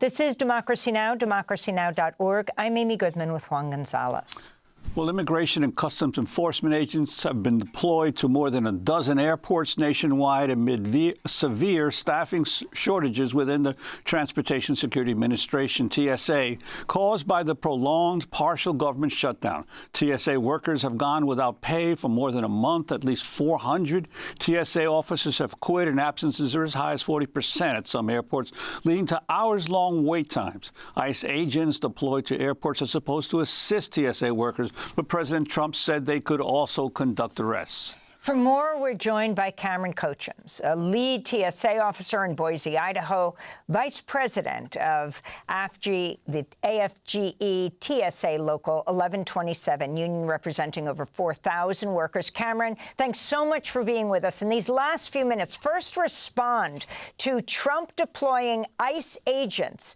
This is Democracy Now!, democracynow.org. I'm Amy Goodman with Juan Gonzalez. Well, immigration and customs enforcement agents have been deployed to more than a dozen airports nationwide amid severe staffing shortages within the Transportation Security Administration, TSA, caused by the prolonged partial government shutdown. TSA workers have gone without pay for more than a month. At least 400 TSA officers have quit, and absences are as high as 40% at some airports, leading to hours-long wait times. ICE agents deployed to airports are supposed to assist TSA workers, but President Trump said they could also conduct arrests. For more, we're joined by Cameron Cochems, a lead TSA officer in Boise, Idaho, vice president of AFGE, the AFGE TSA Local 1127, union representing over 4,000 workers. Cameron, thanks so much for being with us. In these last few minutes, first respond to Trump deploying ICE agents.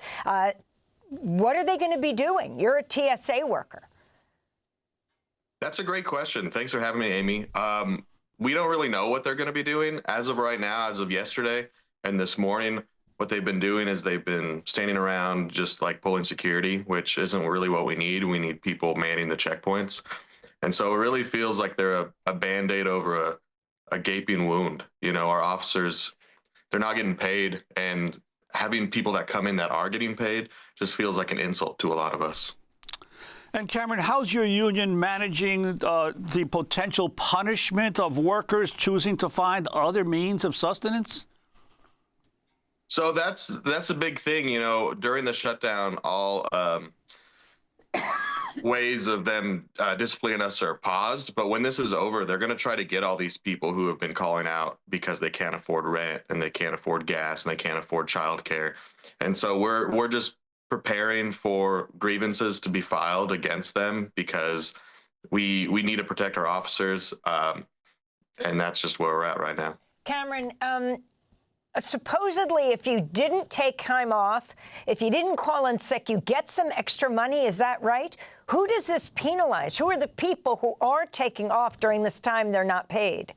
What are they going to be doing? You're a TSA worker. That's a great question. Thanks for having me, Amy. We don't really know what they're going to be doing as of right now, as of yesterday and this morning. What they've been doing is they've been standing around just like pulling security, which isn't really what we need. We need people manning the checkpoints. And so it really feels like they're a Band-Aid over a gaping wound. You know, our officers, they're not getting paid, and having people that come in that are getting paid just feels like an insult to a lot of us. And Cameron, how's your union managing the potential punishment of workers choosing to find other means of sustenance? So that's a big thing. You know, during the shutdown, all ways of them disciplining us are paused. But when this is over, they're going to try to get all these people who have been calling out because they can't afford rent and they can't afford gas and they can't afford childcare. And so we're just preparing for grievances to be filed against them because we need to protect our officers, and that's just where we're at right now. Cameron, supposedly if you didn't take time off, if you didn't call in sick, you get some extra money. Is that right? Who does this penalize? Who are the people who are taking off during this time they're not paid?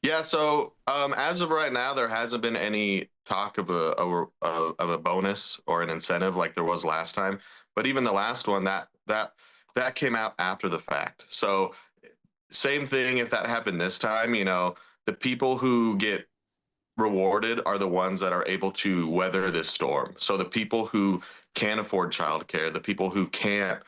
Yeah, so as of right now, there hasn't been any talk of a bonus or an incentive like there was last time. But even the last one, that came out after the fact. So same thing, if that happened this time, you know, the people who get rewarded are the ones that are able to weather this storm. So the people who can't afford childcare, the people who can't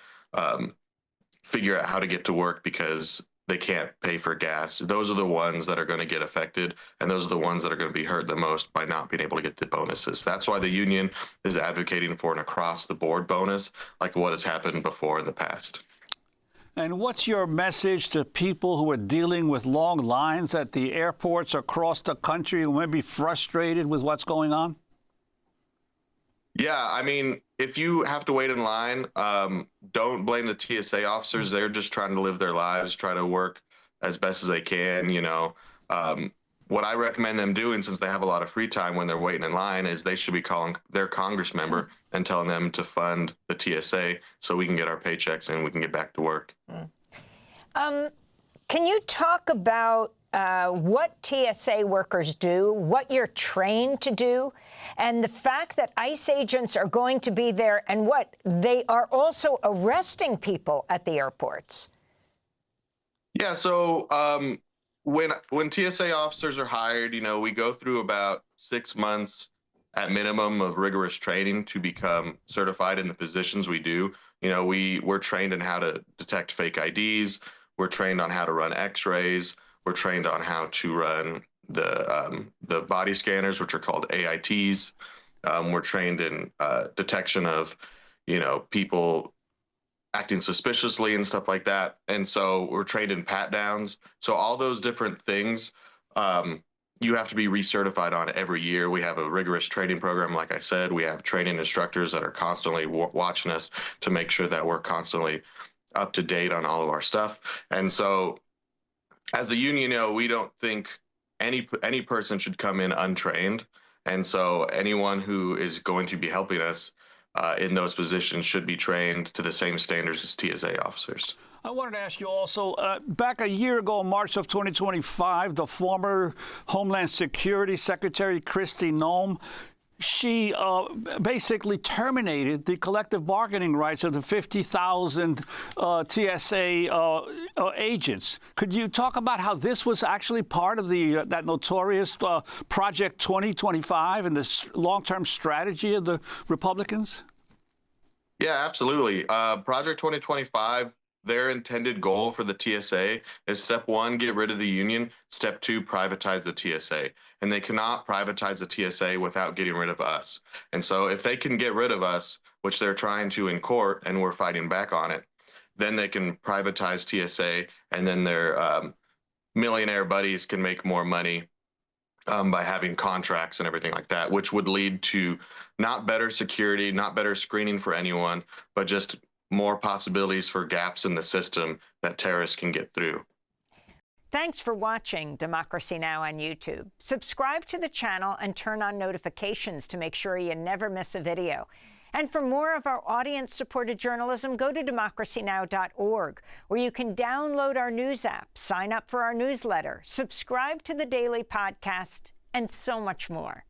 figure out how to get to work because they can't pay for gas, those are the ones that are going to get affected, and those are the ones that are going to be hurt the most by not being able to get the bonuses. That's why the union is advocating for an across-the-board bonus, like what has happened before in the past. And what's your message to people who are dealing with long lines at the airports across the country who may be frustrated with what's going on? Yeah, I mean, if you have to wait in line, don't blame the TSA officers. They're just trying to live their lives, try to work as best as they can. You know, what I recommend them doing, since they have a lot of free time when they're waiting in line, is they should be calling their Congress member and telling them to fund the TSA so we can get our paychecks and we can get back to work. Can you talk about what TSA workers do, what you're trained to do, and the fact that ICE agents are going to be there and what they are also arresting people at the airports? Yeah, so when TSA officers are hired, you know, we go through about 6 months at minimum of rigorous training to become certified in the positions we do. You know, we're trained in how to detect fake IDs. We're trained on how to run X-rays. We're trained on how to run the body scanners, which are called AITs. We're trained in detection of, you know, people acting suspiciously and stuff like that. And so we're trained in pat downs. So all those different things you have to be recertified on every year. We have a rigorous training program. Like I said, we have training instructors that are constantly watching us to make sure that we're constantly up to date on all of our stuff. And so as the union, you know, we don't think any person should come in untrained. And so anyone who is going to be helping us in those positions should be trained to the same standards as TSA officers. I wanted to ask you also, back a year ago, March of 2025, the former Homeland Security Secretary Kristi Noem she basically terminated the collective bargaining rights of the 50,000 TSA agents. Could you talk about how this was actually part of the that notorious Project 2025 and the long-term strategy of the Republicans? Yeah, absolutely. Project 2025, their intended goal for the TSA is step one, get rid of the union. Step two, privatize the TSA. And they cannot privatize the TSA without getting rid of us. And so if they can get rid of us, which they're trying to in court, and we're fighting back on it, then they can privatize TSA, and then their millionaire buddies can make more money by having contracts and everything like that, which would lead to not better security, not better screening for anyone, but just more possibilities for gaps in the system that terrorists can get through. Thanks for watching Democracy Now! On YouTube. Subscribe to the channel and turn on notifications to make sure you never miss a video. And for more of our audience-supported journalism, go to democracynow.org, where you can download our news app, sign up for our newsletter, subscribe to the daily podcast, and so much more.